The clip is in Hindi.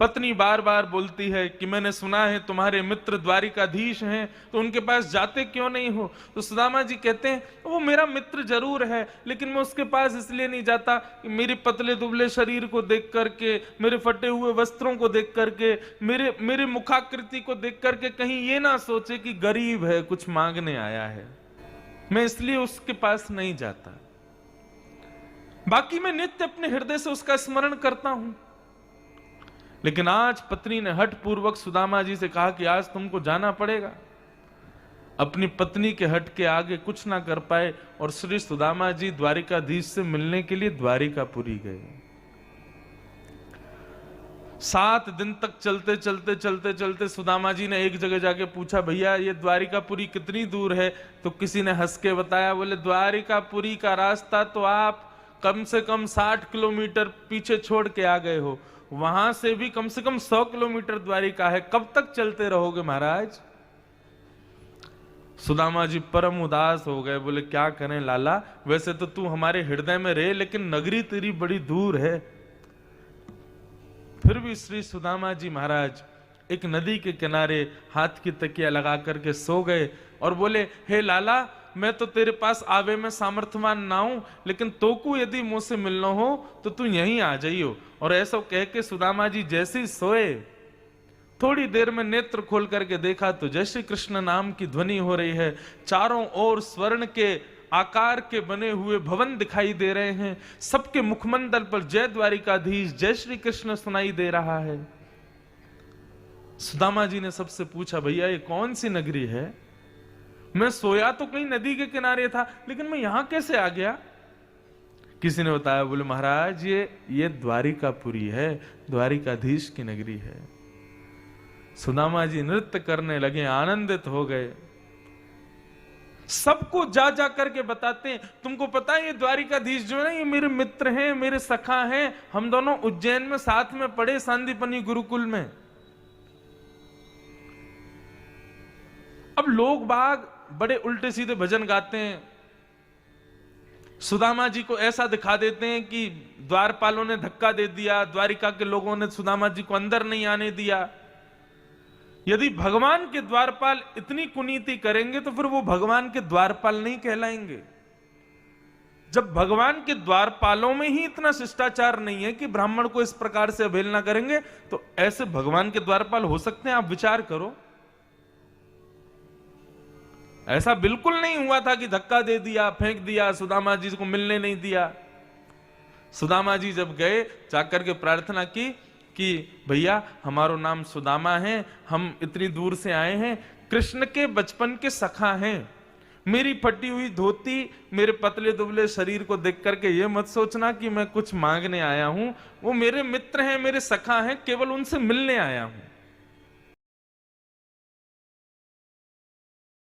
पत्नी बार बार बोलती है कि मैंने सुना है तुम्हारे मित्र द्वारिकाधीश हैं, तो उनके पास जाते क्यों नहीं हो? तो सुदामा जी कहते हैं वो मेरा मित्र जरूर है, लेकिन मैं उसके पास इसलिए नहीं जाता कि मेरे पतले दुबले शरीर को देख करके, मेरे फटे हुए वस्त्रों को देख करके, मेरे मुखाकृति को देख करके कहीं ये ना सोचे कि गरीब है, कुछ मांगने आया है। मैं इसलिए उसके पास नहीं जाता। बाकी मैं नित्य अपने हृदय से उसका स्मरण करता हूं। लेकिन आज पत्नी ने हठ पूर्वक सुदामा जी से कहा कि आज तुमको जाना पड़ेगा। अपनी पत्नी के हठ के आगे कुछ ना कर पाए और श्री सुदामा जी द्वारिकाधीश से मिलने के लिए द्वारिकापुरी गए। 7 दिन तक चलते चलते चलते चलते सुदामा जी ने एक जगह जाके पूछा, भैया ये द्वारिकापुरी कितनी दूर है? तो किसी ने हंस के बताया, बोले द्वारिकापुरी का रास्ता तो आप कम से कम 60 किलोमीटर पीछे छोड़ के आ गए हो, वहां से भी कम से कम 100 किलोमीटर द्वारिका है, कब तक चलते रहोगे महाराज? सुदामा जी परम उदास हो गए, बोले क्या करें लाला, वैसे तो तू हमारे हृदय में रहे, लेकिन नगरी तेरी बड़ी दूर है। फिर भी श्री सुदामा जी महाराज एक नदी के किनारे हाथ की तकिया लगा करके सो गए और बोले, हे लाला, मैं तो तेरे पास आवे में सामर्थ्यवान ना हूं, लेकिन तोकू यदि मुझसे मिलना हो तो तू यहीं आ जाइयो। और ऐसा कह के सुदामा जी जैसे ही सोए, थोड़ी देर में नेत्र खोल करके देखा तो जय श्री कृष्ण नाम की ध्वनि हो रही है। चारों ओर स्वर्ण के आकार के बने हुए भवन दिखाई दे रहे हैं, सबके मुखमंडल पर जय द्वारिकाधीश, जय श्री कृष्ण सुनाई दे रहा है। सुदामा जी ने सबसे पूछा, भैया ये कौन सी नगरी है? मैं सोया तो कहीं नदी के किनारे था, लेकिन मैं यहां कैसे आ गया? किसी ने बताया, बोले महाराज ये द्वारिकापुरी है, द्वारिकाधीश की नगरी है। सुदामा जी नृत्य करने लगे, आनंदित हो गए। सबको जा जा करके बताते हैं, तुमको पता है ये द्वारिकाधीश जो है ये मेरे मित्र हैं, मेरे सखा हैं, हम दोनों उज्जैन में साथ में पढ़े सांदीपनी गुरुकुल में। अब लोग बाग बड़े उल्टे सीधे भजन गाते हैं, सुदामा जी को ऐसा दिखा देते हैं कि द्वारपालों ने धक्का दे दिया, द्वारिका के लोगों ने सुदामा जी को अंदर नहीं आने दिया। यदि भगवान के द्वारपाल इतनी कुनीति करेंगे तो फिर वो भगवान के द्वारपाल नहीं कहलाएंगे। जब भगवान के द्वारपालों में ही इतना शिष्टाचार नहीं है कि ब्राह्मण को इस प्रकार से अवहेलना करेंगे, तो ऐसे भगवान के द्वारपाल हो सकते हैं? आप विचार करो। ऐसा बिल्कुल नहीं हुआ था कि धक्का दे दिया, फेंक दिया, सुदामा जी को मिलने नहीं दिया। सुदामा जी जब गए, जाकर के प्रार्थना की कि भैया हमारो नाम सुदामा है, हम इतनी दूर से आए हैं, कृष्ण के बचपन के सखा हैं, मेरी फटी हुई धोती, मेरे पतले दुबले शरीर को देख करके ये मत सोचना कि मैं कुछ मांगने आया हूं, वो मेरे मित्र हैं, मेरे सखा हैं, केवल उनसे मिलने आया हूं।